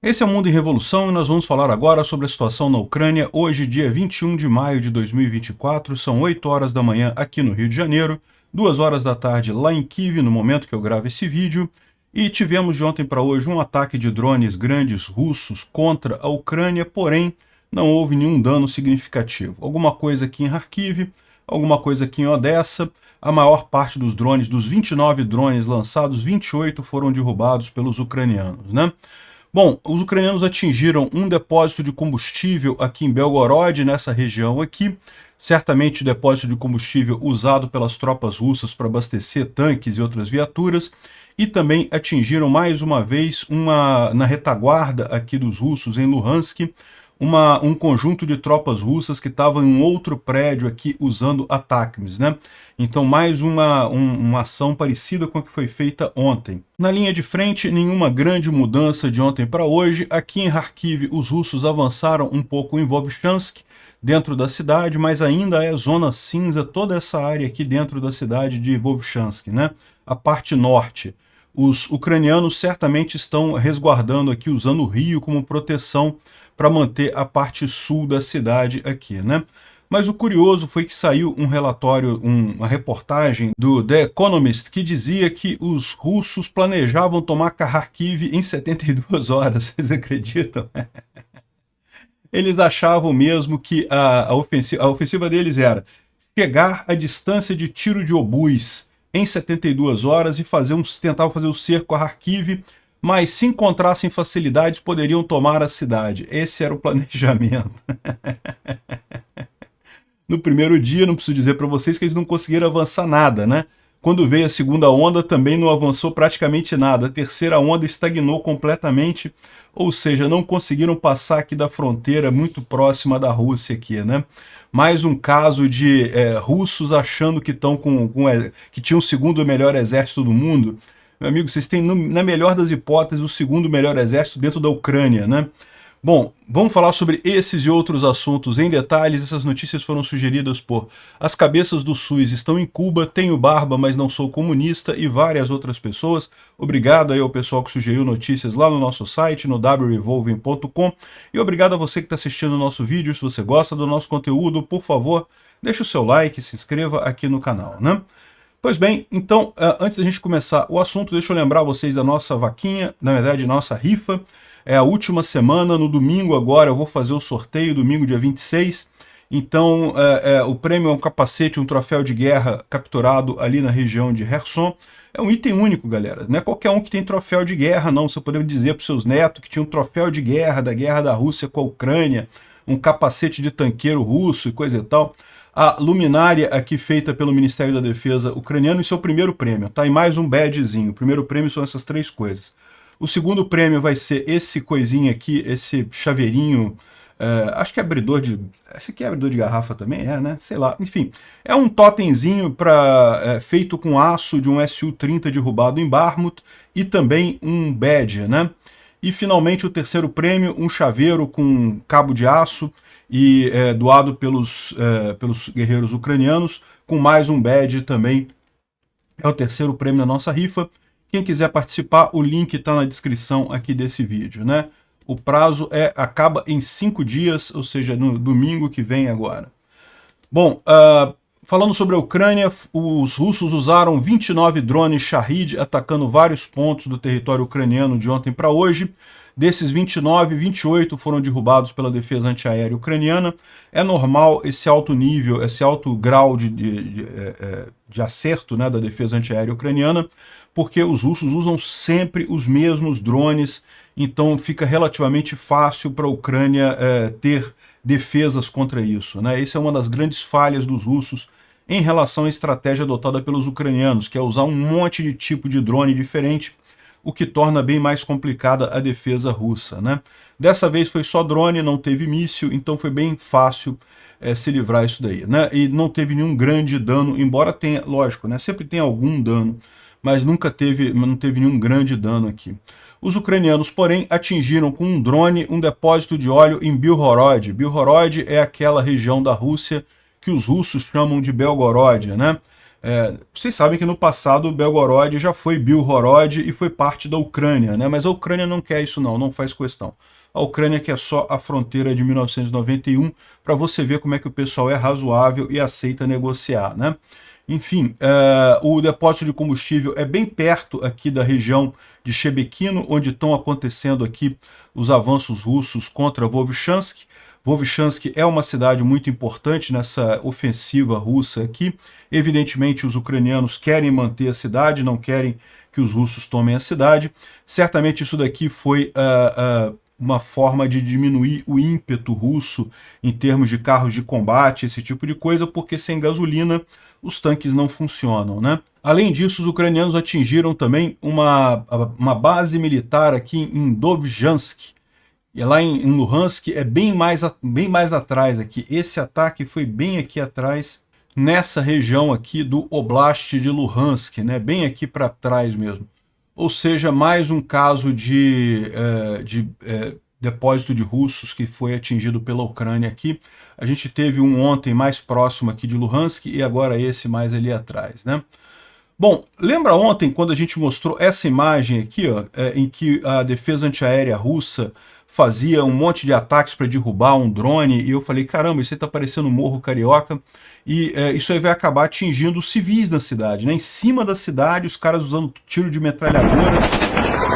Esse é o Mundo em Revolução e nós vamos falar agora sobre a situação na Ucrânia. Hoje, dia 21 de maio de 2024, são 8 horas da manhã aqui no Rio de Janeiro, 2 horas da tarde lá em Kiev, no momento que eu gravo esse vídeo. E tivemos de ontem para hoje um ataque de drones grandes russos contra a Ucrânia, porém não houve nenhum dano significativo. Alguma coisa aqui em Kharkiv, alguma coisa aqui em Odessa. A maior parte dos drones, dos 29 drones lançados, 28 foram derrubados pelos ucranianos, né? Bom, os ucranianos atingiram um depósito de combustível aqui em Belgorod, nessa região aqui, certamente o depósito de combustível usado pelas tropas russas para abastecer tanques e outras viaturas, e também atingiram mais uma vez na retaguarda aqui dos russos em Luhansk, um conjunto de tropas russas que estavam em um outro prédio aqui usando ataques, né? Então mais uma ação parecida com a que foi feita ontem. Na linha de frente, nenhuma grande mudança de ontem para hoje. Aqui em Kharkiv, os russos avançaram um pouco em Vovchansk, dentro da cidade, mas ainda é zona cinza toda essa área aqui dentro da cidade de Vovchansk, né? A parte norte. Os ucranianos certamente estão resguardando aqui, usando o rio como proteção para manter a parte sul da cidade aqui, né? Mas o curioso foi que saiu um relatório, uma reportagem do The Economist, que dizia que os russos planejavam tomar Kharkiv em 72 horas, vocês acreditam? Eles achavam mesmo que a ofensiva deles era chegar à distância de tiro de obus em 72 horas e tentavam fazer o cerco a Kharkiv, mas se encontrassem facilidades poderiam tomar a cidade. Esse era o planejamento. No primeiro dia, não preciso dizer para vocês que eles não conseguiram avançar nada, né? Quando veio a segunda onda também não avançou praticamente nada. A terceira onda estagnou completamente, ou seja, não conseguiram passar aqui da fronteira muito próxima da Rússia aqui, né? Mais um caso de russos achando que estão que tinham o segundo melhor exército do mundo. Meu amigo, vocês têm, na melhor das hipóteses, o segundo melhor exército dentro da Ucrânia, né? Bom, vamos falar sobre esses e outros assuntos em detalhes. Essas notícias foram sugeridas por As Cabeças do SUS Estão em Cuba, Tenho Barba, Mas Não Sou Comunista e várias outras pessoas. Obrigado aí ao pessoal que sugeriu notícias lá no nosso site, no wrevolving.com. E obrigado a você que está assistindo o nosso vídeo. Se você gosta do nosso conteúdo, por favor, deixe o seu like, se inscreva aqui no canal, né? Pois bem, então, antes da gente começar o assunto, deixa eu lembrar vocês da nossa vaquinha, na verdade, nossa rifa. É a última semana, no domingo agora eu vou fazer o sorteio, domingo dia 26. Então o prêmio é um capacete, um troféu de guerra capturado ali na região de Kherson. É um item único, galera. Não é qualquer um que tem troféu de guerra, não. Você poderia dizer para os seus netos que tinha um troféu de guerra da guerra da Rússia com a Ucrânia, um capacete de tanqueiro russo e coisa e tal. A luminária aqui feita pelo Ministério da Defesa ucraniano, isso é o primeiro prêmio, tá? E mais um badgezinho. O primeiro prêmio são essas três coisas. O segundo prêmio vai ser esse coisinho aqui, esse chaveirinho, acho que é abridor de... Esse aqui é abridor de garrafa também, né? Sei lá, enfim. É um totemzinho feito com aço de um Su-30 derrubado em Bakhmut e também um badge, né? E finalmente o terceiro prêmio, um chaveiro com cabo de aço e doado pelos guerreiros ucranianos, com mais um badge também. É o terceiro prêmio da nossa rifa. Quem quiser participar, o link está na descrição aqui desse vídeo, né? O prazo acaba em 5 dias, ou seja, no domingo que vem agora. Bom, falando sobre a Ucrânia, os russos usaram 29 drones Shahid atacando vários pontos do território ucraniano de ontem para hoje. Desses 29, 28 foram derrubados pela defesa antiaérea ucraniana. É normal esse alto nível, esse alto grau de acerto, né, da defesa antiaérea ucraniana, porque os russos usam sempre os mesmos drones, então fica relativamente fácil para a Ucrânia ter defesas contra isso, né? Essa é uma das grandes falhas dos russos em relação à estratégia adotada pelos ucranianos, que é usar um monte de tipo de drone diferente, o que torna bem mais complicada a defesa russa, né? Dessa vez foi só drone, não teve míssil, então foi bem fácil se livrar isso daí, né? E não teve nenhum grande dano, embora tenha, lógico, né? Sempre tem algum dano, mas não teve nenhum grande dano aqui. Os ucranianos, porém, atingiram com um drone um depósito de óleo em Bilhorod. Bilhorod é aquela região da Rússia que os russos chamam de Belgorod, né? Vocês sabem que no passado Belgorod já foi Bilhorod e foi parte da Ucrânia, né? Mas a Ucrânia não quer isso não faz questão. A Ucrânia quer só a fronteira de 1991, para você ver como é que o pessoal é razoável e aceita negociar, né? Enfim, o depósito de combustível é bem perto aqui da região de Shebekino, onde estão acontecendo aqui os avanços russos contra Volchansk. Volchansk é uma cidade muito importante nessa ofensiva russa aqui. Evidentemente, os ucranianos querem manter a cidade, não querem que os russos tomem a cidade. Certamente isso daqui foi uma forma de diminuir o ímpeto russo em termos de carros de combate, esse tipo de coisa, porque sem gasolina os tanques não funcionam, né? Além disso, os ucranianos atingiram também uma base militar aqui em Dovzhansk. E lá em Luhansk é bem mais atrás aqui. Esse ataque foi bem aqui atrás, nessa região aqui do Oblast de Luhansk, né? Bem aqui para trás mesmo. Ou seja, mais um caso de depósito de russos que foi atingido pela Ucrânia aqui. A gente teve um ontem mais próximo aqui de Luhansk e agora esse mais ali atrás, né? Bom, lembra ontem quando a gente mostrou essa imagem aqui, ó, em que a defesa antiaérea russa fazia um monte de ataques para derrubar um drone, e eu falei, caramba, isso aí tá parecendo um Morro Carioca, e isso aí vai acabar atingindo os civis na cidade, né? Em cima da cidade, os caras usando tiro de metralhadora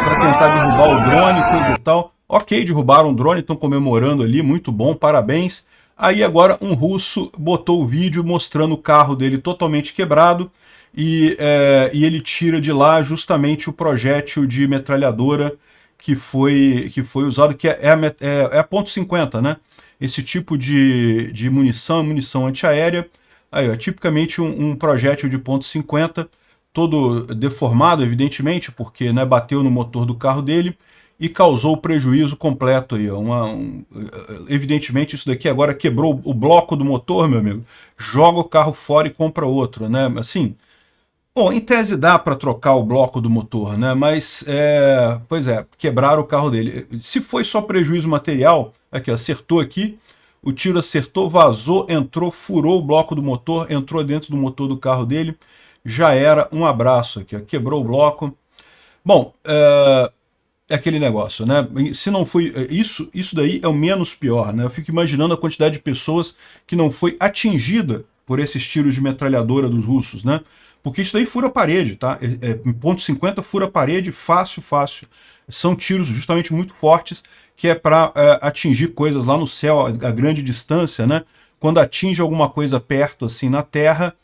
para tentar derrubar o drone, coisa e tal. Ok, derrubaram o drone, estão comemorando ali, muito bom, parabéns. Aí agora um russo botou o vídeo mostrando o carro dele totalmente quebrado, e ele tira de lá justamente o projétil de metralhadora que foi usado, que é a .50, né? Esse tipo de munição, munição antiaérea. Aí, ó, tipicamente um projétil de .50, todo deformado, evidentemente, porque, né, bateu no motor do carro dele e causou prejuízo completo aí. Evidentemente, isso daqui agora quebrou o bloco do motor, meu amigo. Joga o carro fora e compra outro, né? Assim, bom, em tese dá para trocar o bloco do motor, né? Mas, pois é, quebraram o carro dele. Se foi só prejuízo material, aqui, acertou aqui, o tiro acertou, vazou, entrou, furou o bloco do motor, entrou dentro do motor do carro dele, já era, um abraço aqui, ó, quebrou o bloco. Bom, é aquele negócio, né? Se não foi isso daí é o menos pior, né? Eu fico imaginando a quantidade de pessoas que não foi atingida por esses tiros de metralhadora dos russos, né? Porque isso daí fura a parede, tá? Em .50 fura a parede, fácil. São tiros justamente muito fortes, que é para atingir coisas lá no céu, a grande distância, né? Quando atinge alguma coisa perto, assim, na terra,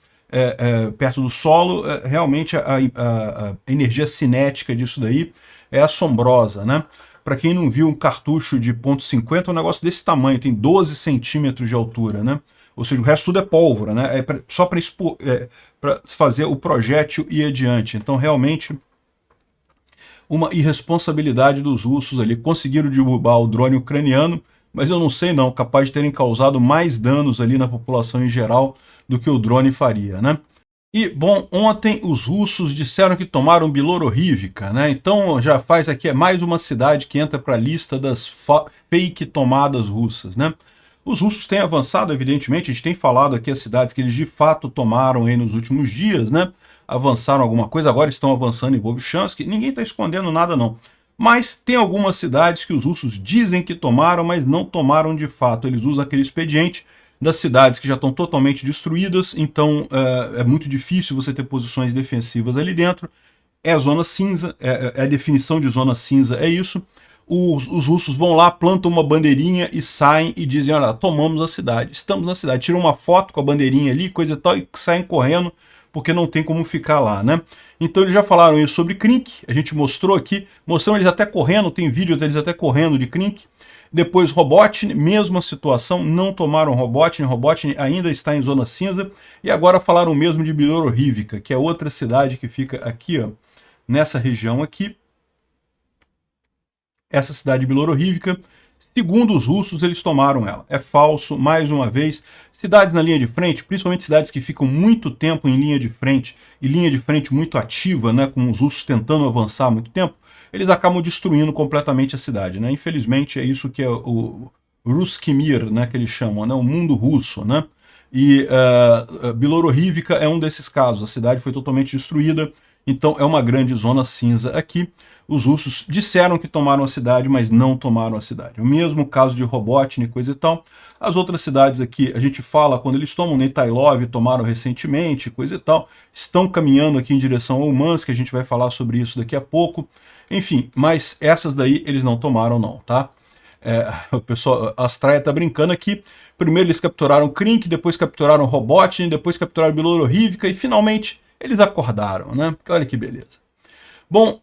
perto do solo, realmente a energia cinética disso daí é assombrosa, né? Para quem não viu um cartucho de .50, é um negócio desse tamanho, tem 12 centímetros de altura, né? Ou seja, o resto tudo é pólvora, né? Só para fazer o projétil ir adiante. Então, realmente, uma irresponsabilidade dos russos ali. Conseguiram derrubar o drone ucraniano, mas eu não sei não, capaz de terem causado mais danos ali na população em geral do que o drone faria, né? E, bom, ontem os russos disseram que tomaram Bilororivka, né? Então já faz aqui, mais uma cidade que entra para a lista das fake tomadas russas, né? Os russos têm avançado, evidentemente, a gente tem falado aqui as cidades que eles de fato tomaram aí nos últimos dias, né? Avançaram alguma coisa, agora estão avançando em Volchansk, ninguém está escondendo nada não. Mas tem algumas cidades que os russos dizem que tomaram, mas não tomaram de fato. Eles usam aquele expediente das cidades que já estão totalmente destruídas, então é muito difícil você ter posições defensivas ali dentro. É a zona cinza, a definição de zona cinza é isso. Os russos vão lá, plantam uma bandeirinha e saem e dizem, olha, tomamos a cidade, estamos na cidade. Tiram uma foto com a bandeirinha ali, coisa e tal, e saem correndo, porque não tem como ficar lá, né? Então eles já falaram isso sobre Krink, a gente mostrou aqui, mostramos eles até correndo, tem vídeo deles até correndo de Krink. Depois Robotny, mesma situação, não tomaram Robotny ainda está em zona cinza. E agora falaram o mesmo de Bilororivka, que é outra cidade que fica aqui, ó, nessa região aqui. Essa cidade de Bilororivka, segundo os russos, eles tomaram ela. É falso, mais uma vez. Cidades na linha de frente, principalmente cidades que ficam muito tempo em linha de frente, e linha de frente muito ativa, né, com os russos tentando avançar há muito tempo, eles acabam destruindo completamente a cidade, né? Infelizmente é isso que é o Ruskimir, né, que eles chamam, né, o mundo russo, né? e Bilororivka é um desses casos. A cidade foi totalmente destruída, então é uma grande zona cinza aqui. Os russos disseram que tomaram a cidade, mas não tomaram a cidade. O mesmo caso de Robotnik, coisa e tal. As outras cidades aqui, a gente fala, quando eles tomam Netailov, tomaram recentemente, coisa e tal, estão caminhando aqui em direção ao Umansk, a gente vai falar sobre isso daqui a pouco. Enfim, mas essas daí eles não tomaram não, tá? O pessoal, a Astraia tá brincando aqui. Primeiro eles capturaram Krink, depois capturaram Robotnik, depois capturaram Bilororivka e finalmente eles acordaram, né? Olha que beleza. Bom,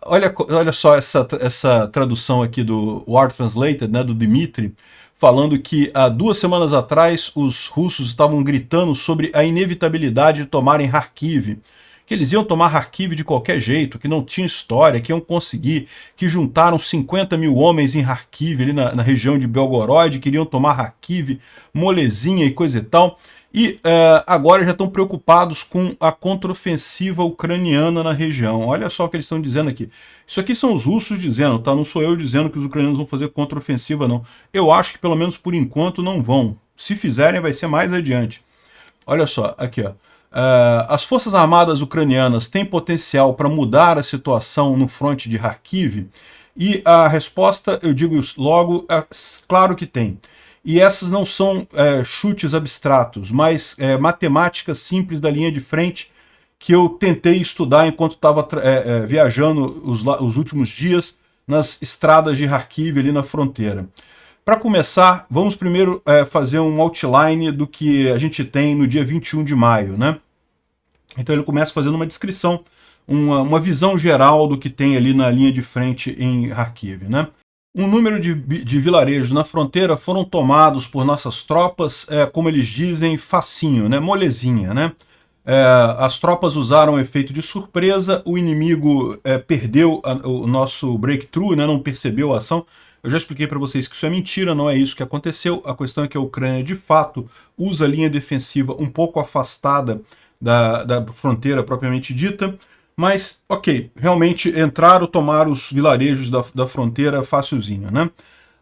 olha só essa tradução aqui do War Translated, né, do Dmitry, falando que há 2 semanas atrás os russos estavam gritando sobre a inevitabilidade de tomarem Kharkiv, que eles iam tomar Kharkiv de qualquer jeito, que não tinha história, que iam conseguir, que juntaram 50 mil homens em Kharkiv, ali na região de Belgorod, queriam tomar Kharkiv, molezinha e coisa e tal. E agora já estão preocupados com a contraofensiva ucraniana na região. Olha só o que eles estão dizendo aqui. Isso aqui são os russos dizendo, tá? Não sou eu dizendo que os ucranianos vão fazer contraofensiva, não. Eu acho que pelo menos por enquanto não vão. Se fizerem, vai ser mais adiante. Olha só, aqui ó. As forças armadas ucranianas têm potencial para mudar a situação no fronte de Kharkiv? E a resposta, eu digo logo, claro que tem. E essas não são chutes abstratos, mas matemáticas simples da linha de frente que eu tentei estudar enquanto estava viajando os últimos dias nas estradas de Kharkiv ali na fronteira. Para começar, vamos primeiro fazer um outline do que a gente tem no dia 21 de maio, né? Então ele começa fazendo uma descrição, uma visão geral do que tem ali na linha de frente em Kharkiv, né? Um número de vilarejos na fronteira foram tomados por nossas tropas, como eles dizem, facinho, né? Molezinha, né? As tropas usaram o efeito de surpresa, o inimigo perdeu o nosso breakthrough, né? Não percebeu a ação. Eu já expliquei para vocês que isso é mentira, não é isso que aconteceu. A questão é que a Ucrânia, de fato, usa a linha defensiva um pouco afastada da fronteira propriamente dita. Mas, ok, realmente entraram, tomaram os vilarejos da fronteira facilzinho, né?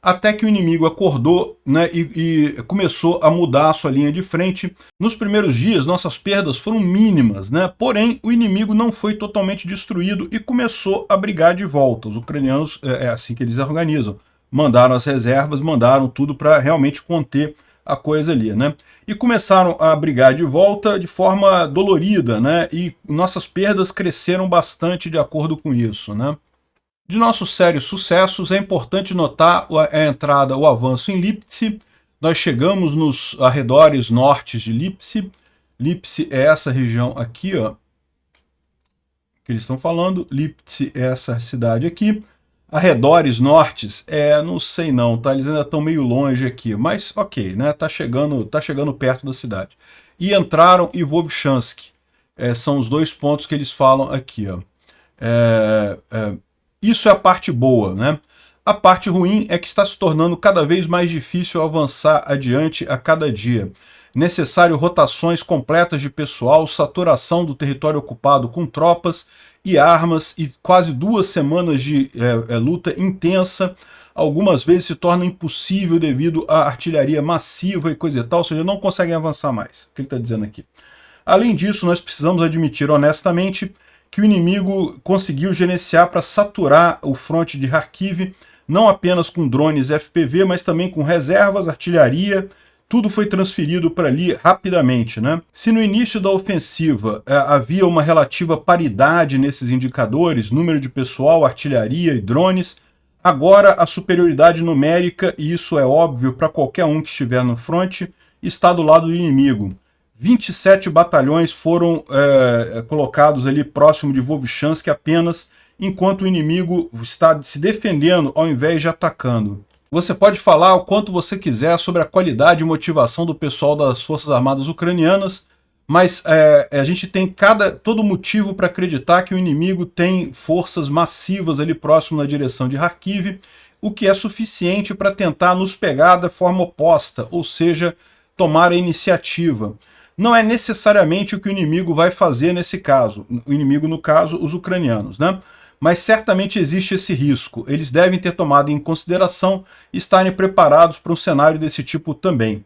Até que o inimigo acordou, né, e começou a mudar a sua linha de frente. Nos primeiros dias, nossas perdas foram mínimas, né? Porém, o inimigo não foi totalmente destruído e começou a brigar de volta. Os ucranianos, é assim que eles organizam. Mandaram as reservas, mandaram tudo para realmente conter a coisa ali, né? E começaram a brigar de volta de forma dolorida, né? E nossas perdas cresceram bastante de acordo com isso, né? De nossos sérios sucessos, é importante notar a entrada, o avanço em Liptsi. Nós chegamos nos arredores nortes de Liptsi. Liptsi é essa região aqui, ó, que eles estão falando. Liptsi é essa cidade aqui. Arredores nortes, não sei não, tá? Eles ainda estão meio longe aqui, mas ok, né? Tá chegando perto da cidade. E entraram em Vovchansk. São os 2 pontos que eles falam aqui, ó. Isso é a parte boa, né? A parte ruim é que está se tornando cada vez mais difícil avançar adiante a cada dia. Necessário rotações completas de pessoal, saturação do território ocupado com tropas e armas e quase 2 semanas de luta intensa. Algumas vezes se torna impossível devido à artilharia massiva e coisa e tal, ou seja, não conseguem avançar mais. O que ele está dizendo aqui? Além disso, nós precisamos admitir honestamente que o inimigo conseguiu gerenciar para saturar o fronte de Kharkiv, não apenas com drones FPV, mas também com reservas, artilharia. Tudo foi transferido para ali rapidamente, né? Se no início da ofensiva havia uma relativa paridade nesses indicadores, número de pessoal, artilharia e drones, agora a superioridade numérica, e isso é óbvio para qualquer um que estiver no fronte, está do lado do inimigo. 27 batalhões foram colocados ali próximo de Vovchansk apenas, enquanto o inimigo está se defendendo ao invés de atacando. Você pode falar o quanto você quiser sobre a qualidade e motivação do pessoal das Forças Armadas Ucranianas, mas a gente tem todo motivo para acreditar que o inimigo tem forças massivas ali próximo na direção de Kharkiv, o que é suficiente para tentar nos pegar da forma oposta, ou seja, tomar a iniciativa. Não é necessariamente o que o inimigo vai fazer nesse caso. O inimigo, no caso, os ucranianos, né? Mas certamente existe esse risco. Eles devem ter tomado em consideração e estarem preparados para um cenário desse tipo também.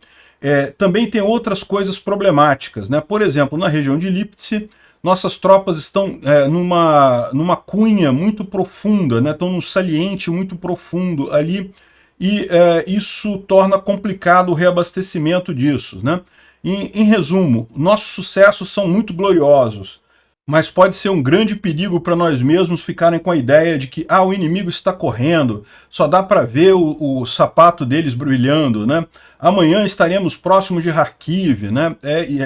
Também tem outras coisas problemáticas, né? Por exemplo, na região de Liptsi, nossas tropas estão numa cunha muito profunda, né? Estão num saliente muito profundo ali, e isso torna complicado o reabastecimento disso, né? Em resumo, nossos sucessos são muito gloriosos, mas pode ser um grande perigo para nós mesmos ficarem com a ideia de que o inimigo está correndo, só dá para ver o sapato deles brilhando, né? Amanhã estaremos próximos de Kharkiv, né?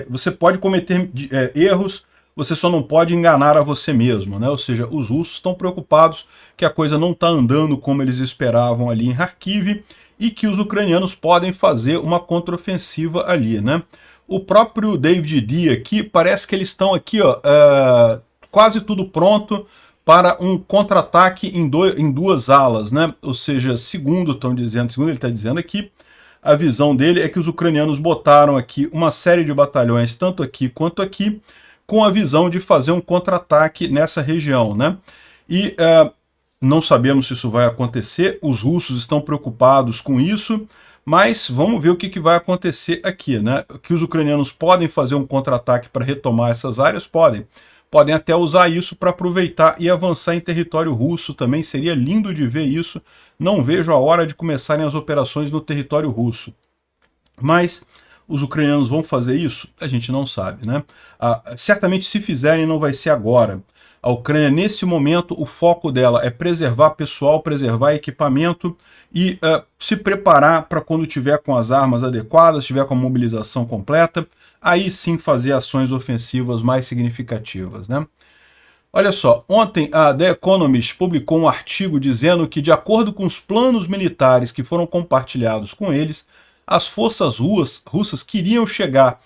Você pode cometer erros, você só não pode enganar a você mesmo, né? Ou seja, os russos estão preocupados que a coisa não está andando como eles esperavam ali em Kharkiv e que os ucranianos podem fazer uma contraofensiva ali, né? O próprio David D aqui, parece que eles estão aqui, ó, quase tudo pronto para um contra-ataque em duas alas, né? Ou seja, segundo ele está dizendo aqui, a visão dele é que os ucranianos botaram aqui uma série de batalhões, tanto aqui quanto aqui, com a visão de fazer um contra-ataque nessa região, né? E não sabemos se isso vai acontecer, os russos estão preocupados com isso, mas vamos ver o que vai acontecer aqui, né? Que os ucranianos podem fazer um contra-ataque para retomar essas áreas? Podem até usar isso para aproveitar e avançar em território russo também, seria lindo de ver isso, não vejo a hora de começarem as operações no território russo. Mas os ucranianos vão fazer isso? A gente não sabe, né? Certamente se fizerem não vai ser agora. A Ucrânia, nesse momento, o foco dela é preservar pessoal, preservar equipamento e se preparar para quando tiver com as armas adequadas, tiver com a mobilização completa, aí sim fazer ações ofensivas mais significativas, né? Olha só, ontem a The Economist publicou um artigo dizendo que, de acordo com os planos militares que foram compartilhados com eles, as forças russas queriam chegar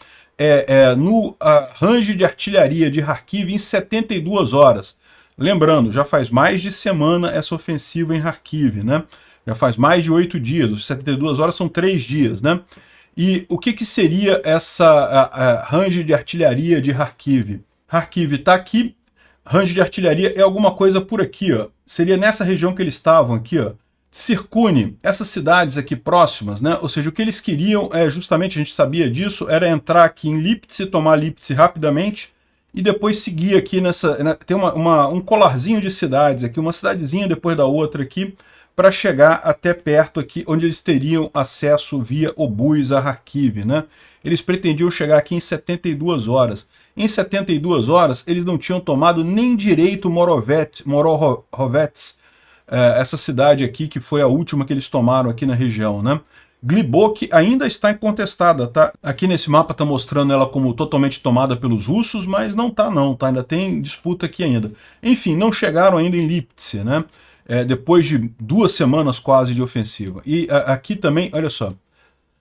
no range de artilharia de Kharkiv em 72 horas. Lembrando, já faz mais de semana essa ofensiva em Kharkiv, né? Já faz mais de 8 dias, os 72 horas são 3 dias, né? E o que seria essa range de artilharia de Kharkiv? Kharkiv está aqui, range de artilharia é alguma coisa por aqui, ó. Seria nessa região que eles estavam aqui, ó. Circune essas cidades aqui próximas, né? Ou seja, o que eles queriam justamente, a gente sabia disso, era entrar aqui em Liptsi, tomar Liptsi rapidamente e depois seguir aqui tem um colarzinho de cidades aqui, uma cidadezinha depois da outra aqui, para chegar até perto aqui, onde eles teriam acesso via obus a Kharkiv, né? Eles pretendiam chegar aqui em 72 horas. Em 72 horas, eles não tinham tomado nem direito Morovets, essa cidade aqui, que foi a última que eles tomaram aqui na região, né? Glibok ainda está incontestada, tá? Aqui nesse mapa está mostrando ela como totalmente tomada pelos russos, mas não tá não, tá? Ainda tem disputa aqui ainda. Enfim, não chegaram ainda em Liptsi, né? Depois de 2 semanas quase de ofensiva. E aqui também, olha só,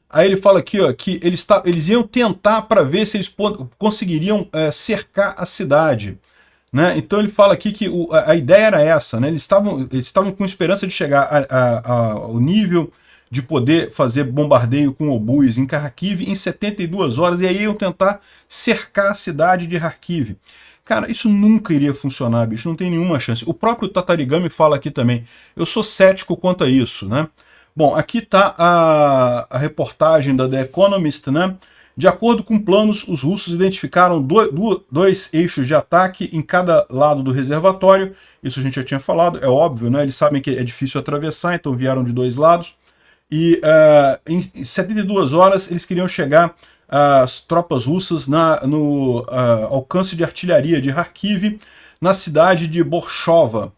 aí ele fala aqui, ó, que eles iam tentar para ver se eles conseguiriam cercar a cidade, né? Então ele fala aqui que a ideia era essa, né? Eles estavam com esperança de chegar ao nível de poder fazer bombardeio com obus em Kharkiv em 72 horas, e aí iam tentar cercar a cidade de Kharkiv. Cara, isso nunca iria funcionar, bicho, não tem nenhuma chance. O próprio Tatarigami fala aqui também, eu sou cético quanto a isso, né? Bom, aqui está a reportagem da The Economist, né? De acordo com planos, os russos identificaram dois eixos de ataque em cada lado do reservatório. Isso a gente já tinha falado, é óbvio, né? Eles sabem que é difícil atravessar, então vieram de 2 lados. E em 72 horas eles queriam chegar, as tropas russas, no alcance de artilharia de Kharkiv, na cidade de Borshova.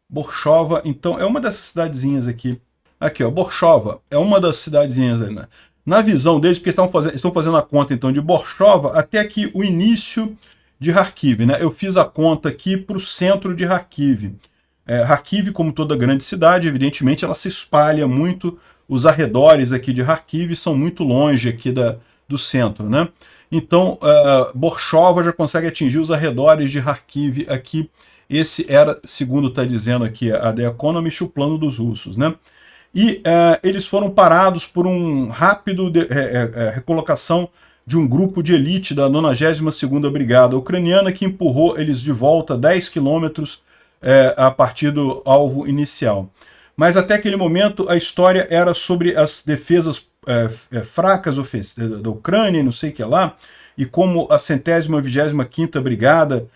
Borshova, então, é uma dessas cidadezinhas aqui. Aqui, ó, Borshova, é uma das cidadezinhas ali, né? Na visão deles, porque estão fazendo a conta, então, de Borshova até aqui o início de Kharkiv, né? Eu fiz a conta aqui para o centro de Kharkiv. Kharkiv, como toda grande cidade, evidentemente, ela se espalha muito. Os arredores aqui de Kharkiv são muito longe aqui do centro, né? Então, Borshova já consegue atingir os arredores de Kharkiv aqui. Esse era, segundo está dizendo aqui a The Economist, o plano dos russos, né? E eles foram parados por um rápido recolocação de um grupo de elite da 92ª Brigada Ucraniana, que empurrou eles de volta 10 quilômetros a partir do alvo inicial. Mas até aquele momento a história era sobre as defesas fracas da Ucrânia, não sei o que lá, e como a 125ª Brigada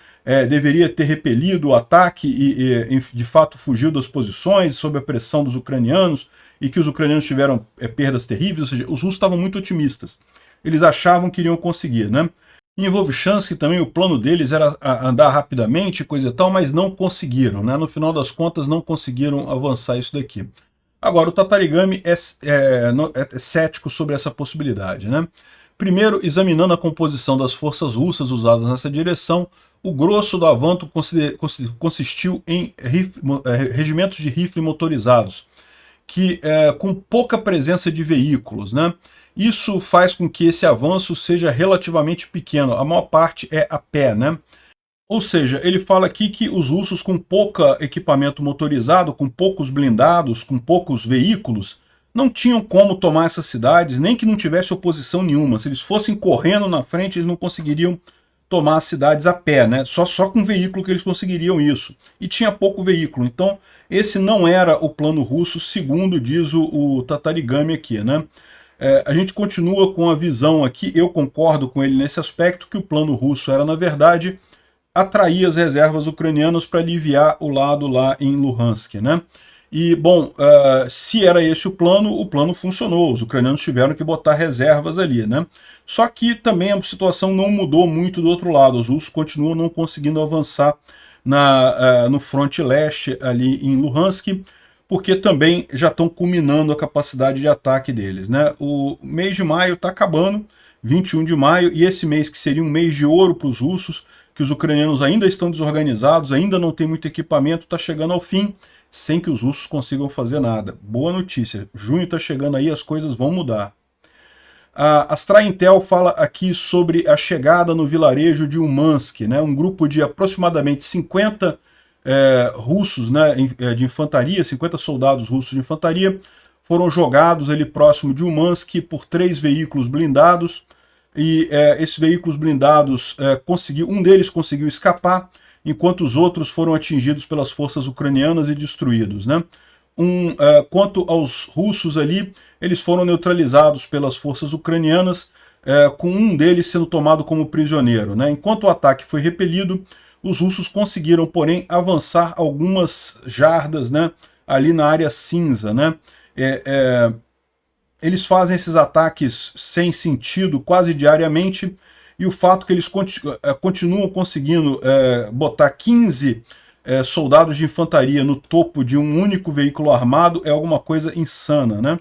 deveria ter repelido o ataque e de fato fugiu das posições sob a pressão dos ucranianos, e que os ucranianos tiveram perdas terríveis, ou seja, os russos estavam muito otimistas. Eles achavam que iriam conseguir, né? Em Volchansky também o plano deles era andar rapidamente, coisa e tal, mas não conseguiram, né? No final das contas não conseguiram avançar isso daqui. Agora, o Tatarigami é cético sobre essa possibilidade, né? Primeiro, examinando a composição das forças russas usadas nessa direção, o grosso do avanço consistiu em regimentos de rifle motorizados, que com pouca presença de veículos, né? Isso faz com que esse avanço seja relativamente pequeno, a maior parte é a pé, né? Ou seja, ele fala aqui que os russos com pouco equipamento motorizado, com poucos blindados, com poucos veículos, não tinham como tomar essas cidades, nem que não tivesse oposição nenhuma. Se eles fossem correndo na frente, eles não conseguiriam tomar as cidades a pé, né? Só com veículo que eles conseguiriam isso. E tinha pouco veículo. Então, esse não era o plano russo, segundo diz o Tatarigami aqui, né? A gente continua com a visão aqui, eu concordo com ele nesse aspecto, que o plano russo era, na verdade, atrair as reservas ucranianas para aliviar o lado lá em Luhansk, né? E, bom, se era esse o plano funcionou, os ucranianos tiveram que botar reservas ali, né? Só que também a situação não mudou muito do outro lado, os russos continuam não conseguindo avançar no fronte leste ali em Luhansk, porque também já estão culminando a capacidade de ataque deles, né? O mês de maio está acabando, 21 de maio, e esse mês que seria um mês de ouro para os russos, que os ucranianos ainda estão desorganizados, ainda não tem muito equipamento, está chegando ao fim, sem que os russos consigam fazer nada. Boa notícia, junho está chegando aí, as coisas vão mudar. A Straintel fala aqui sobre a chegada no vilarejo de Umansk, né, um grupo de aproximadamente 50 russos, né, de infantaria, 50 soldados russos de infantaria, foram jogados ali próximo de Umansk por 3 veículos blindados, e esses veículos blindados, um deles conseguiu escapar, enquanto os outros foram atingidos pelas forças ucranianas e destruídos, né? Quanto aos russos ali, eles foram neutralizados pelas forças ucranianas, com um deles sendo tomado como prisioneiro, né? Enquanto o ataque foi repelido, os russos conseguiram, porém, avançar algumas jardas, né, ali na área cinza, né? Eles fazem esses ataques sem sentido quase diariamente, e o fato que eles continuam conseguindo botar 15 soldados de infantaria no topo de um único veículo armado é alguma coisa insana, né?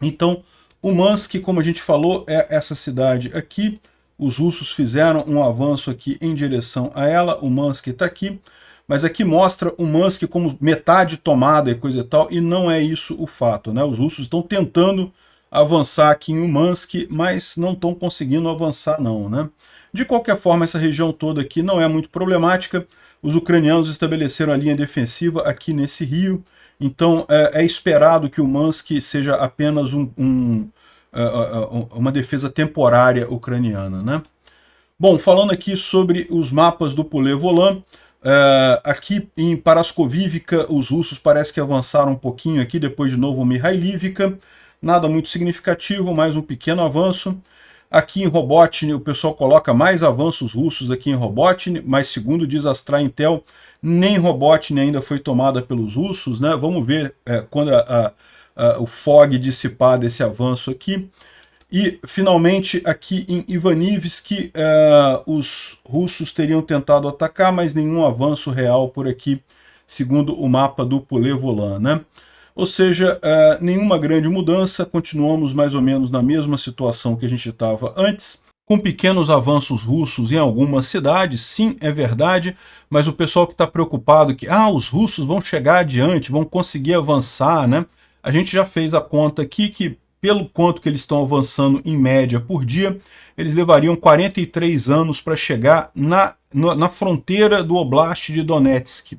Então, Umansk, como a gente falou, é essa cidade aqui. Os russos fizeram um avanço aqui em direção a ela, Umansk está aqui, mas aqui mostra Umansk como metade tomada e coisa e tal, e não é isso o fato, né? Os russos estão tentando avançar aqui em Umansk, mas não estão conseguindo avançar não, né? De qualquer forma, essa região toda aqui não é muito problemática, os ucranianos estabeleceram a linha defensiva aqui nesse rio, então é esperado que Umansk seja apenas uma defesa temporária ucraniana, né? Bom, falando aqui sobre os mapas do Pulé-Volan, aqui em Paraskovivka, os russos parece que avançaram um pouquinho aqui, depois de novo Mihailivka, nada muito significativo, mais um pequeno avanço. Aqui em Robotny, o pessoal coloca mais avanços russos aqui em Robotny, mas segundo diz a Straintel, nem Robotny ainda foi tomada pelos russos, né? Vamos ver quando o fog dissipar desse avanço aqui. E, finalmente, aqui em Ivanivsk, os russos teriam tentado atacar, mas nenhum avanço real por aqui, segundo o mapa do Pulé-Volan, né? Ou seja, nenhuma grande mudança, continuamos mais ou menos na mesma situação que a gente estava antes, com pequenos avanços russos em algumas cidades, sim, é verdade, mas o pessoal que está preocupado que os russos vão chegar adiante, vão conseguir avançar, né? A gente já fez a conta aqui que, pelo quanto que eles estão avançando em média por dia, eles levariam 43 anos para chegar na fronteira do Oblast de Donetsk.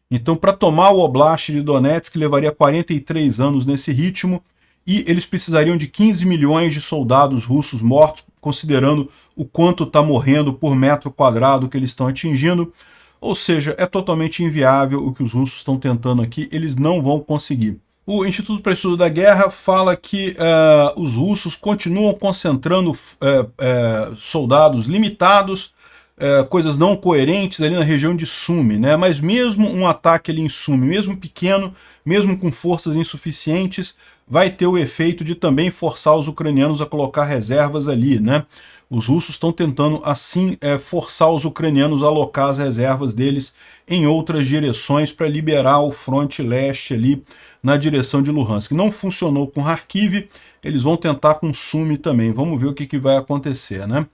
Então, para tomar o Oblast de Donetsk, levaria 43 anos nesse ritmo, e eles precisariam de 15 milhões de soldados russos mortos, considerando o quanto está morrendo por metro quadrado que eles estão atingindo. Ou seja, é totalmente inviável o que os russos estão tentando aqui, eles não vão conseguir. O Instituto para Estudo da Guerra fala que os russos continuam concentrando soldados limitados, coisas não coerentes ali na região de Sumy, né? Mas mesmo um ataque ali em Sumy, mesmo pequeno, mesmo com forças insuficientes, vai ter o efeito de também forçar os ucranianos a colocar reservas ali, né? Os russos estão tentando, assim, forçar os ucranianos a alocar as reservas deles em outras direções para liberar o fronte leste ali na direção de Luhansk. Não funcionou com Kharkiv, eles vão tentar com Sumy também. Vamos ver o que vai acontecer, né?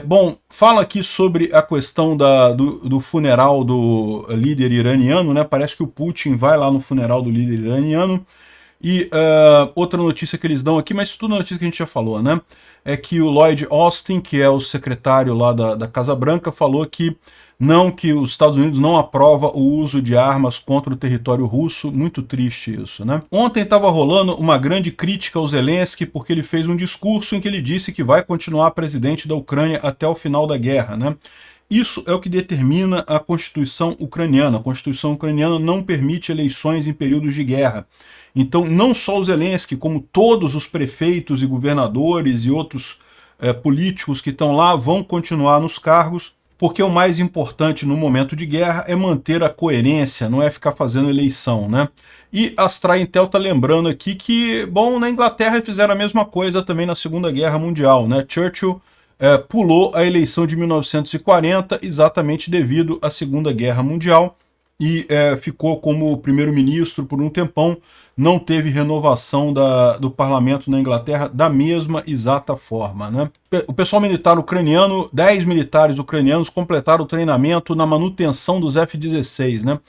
Bom, fala aqui sobre a questão do funeral do líder iraniano, né? Parece que o Putin vai lá no funeral do líder iraniano. E outra notícia que eles dão aqui, mas tudo notícia que a gente já falou, né? É que o Lloyd Austin, que é o secretário lá da Casa Branca, falou que os Estados Unidos não aprova o uso de armas contra o território russo. Muito triste isso, né? Ontem estava rolando uma grande crítica ao Zelensky porque ele fez um discurso em que ele disse que vai continuar presidente da Ucrânia até o final da guerra, né? Isso é o que determina a Constituição ucraniana. A Constituição ucraniana não permite eleições em períodos de guerra. Então, não só o Zelensky, como todos os prefeitos e governadores e outros políticos que estão lá vão continuar nos cargos, porque o mais importante no momento de guerra é manter a coerência, não é ficar fazendo eleição, né? E a Astra Intel está lembrando aqui que, bom, na Inglaterra fizeram a mesma coisa também na Segunda Guerra Mundial, né? Churchill pulou a eleição de 1940 exatamente devido à Segunda Guerra Mundial e ficou como primeiro-ministro por um tempão, não teve renovação do parlamento na Inglaterra da mesma exata forma, né? O pessoal militar ucraniano, 10 militares ucranianos completaram o treinamento na manutenção dos F-16, né?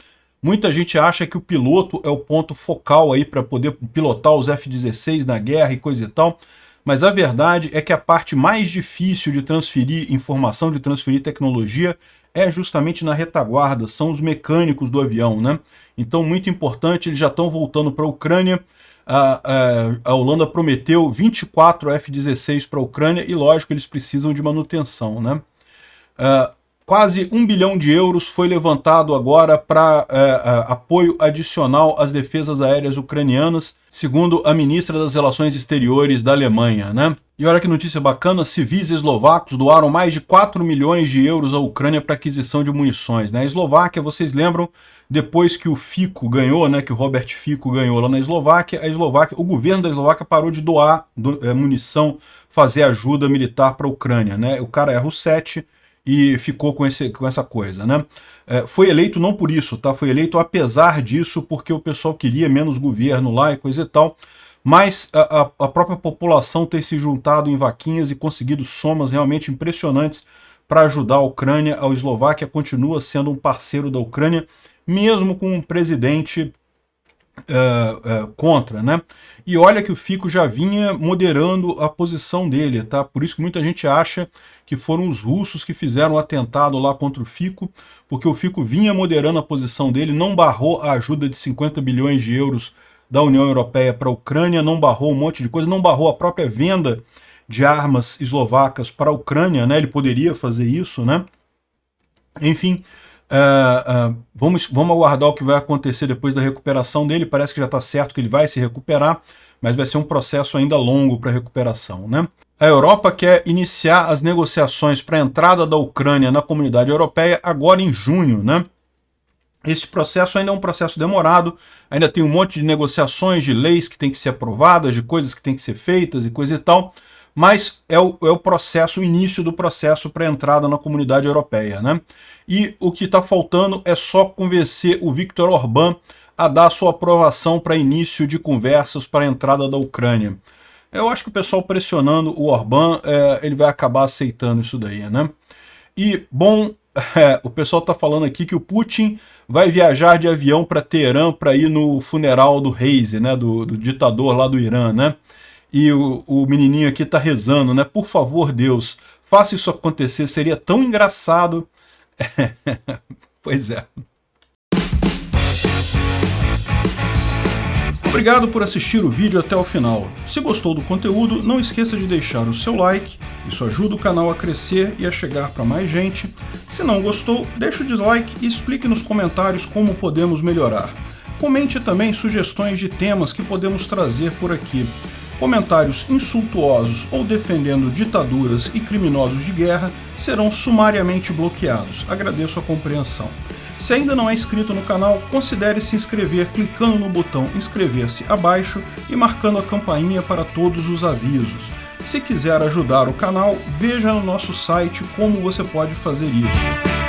Muita gente acha que o piloto é o ponto focal aí para poder pilotar os F-16 na guerra e coisa e tal, mas a verdade é que a parte mais difícil de transferir informação, de transferir tecnologia, é justamente na retaguarda, são os mecânicos do avião, né? Então, muito importante, eles já estão voltando para a Ucrânia. A Holanda prometeu 24 F-16 para a Ucrânia e, lógico, eles precisam de manutenção, né? Quase 1 bilhão de euros foi levantado agora para apoio adicional às defesas aéreas ucranianas, segundo a ministra das Relações Exteriores da Alemanha, né? E olha que notícia bacana, civis eslovacos doaram mais de 4 milhões de euros à Ucrânia para aquisição de munições, né? A Eslováquia, vocês lembram, depois que o Fico ganhou, né, que o Robert Fico ganhou lá na Eslováquia, o governo da Eslováquia parou de doar munição, fazer ajuda militar para a Ucrânia, né? O cara é Russet e ficou com essa coisa, né? Foi eleito não por isso, tá? Foi eleito apesar disso, porque o pessoal queria menos governo lá e coisa e tal, mas a própria população ter se juntado em vaquinhas e conseguido somas realmente impressionantes para ajudar a Ucrânia. A Eslováquia continua sendo um parceiro da Ucrânia, mesmo com um presidente contra, né? E olha que o Fico já vinha moderando a posição dele, tá? Por isso que muita gente acha que foram os russos que fizeram o atentado lá contra o Fico, porque o Fico vinha moderando a posição dele, não barrou a ajuda de 50 bilhões de euros da União Europeia para a Ucrânia, não barrou um monte de coisa, não barrou a própria venda de armas eslovacas para a Ucrânia, né? Ele poderia fazer isso, né? Enfim, vamos aguardar o que vai acontecer depois da recuperação dele. Parece que já está certo que ele vai se recuperar, mas vai ser um processo ainda longo para a recuperação, né? A Europa quer iniciar as negociações para a entrada da Ucrânia na comunidade europeia agora em junho, né? Esse processo ainda é um processo demorado, ainda tem um monte de negociações, de leis que tem que ser aprovadas, de coisas que tem que ser feitas e coisa e tal, mas é o processo, o início do processo para a entrada na comunidade europeia, né? E o que está faltando é só convencer o Viktor Orbán a dar sua aprovação para início de conversas para a entrada da Ucrânia. Eu acho que o pessoal pressionando o Orbán, ele vai acabar aceitando isso daí, né? E, bom, o pessoal está falando aqui que o Putin vai viajar de avião para Teherã para ir no funeral do Raisi, né, do ditador lá do Irã, né? E o menininho aqui está rezando, né? Por favor, Deus, faça isso acontecer, seria tão engraçado. Pois é. Obrigado por assistir o vídeo até o final. Se gostou do conteúdo, não esqueça de deixar o seu like, isso ajuda o canal a crescer e a chegar para mais gente. Se não gostou, deixe o dislike e explique nos comentários como podemos melhorar. Comente também sugestões de temas que podemos trazer por aqui. Comentários insultuosos ou defendendo ditaduras e criminosos de guerra serão sumariamente bloqueados. Agradeço a compreensão. Se ainda não é inscrito no canal, considere se inscrever clicando no botão inscrever-se abaixo e marcando a campainha para todos os avisos. Se quiser ajudar o canal, veja no nosso site como você pode fazer isso.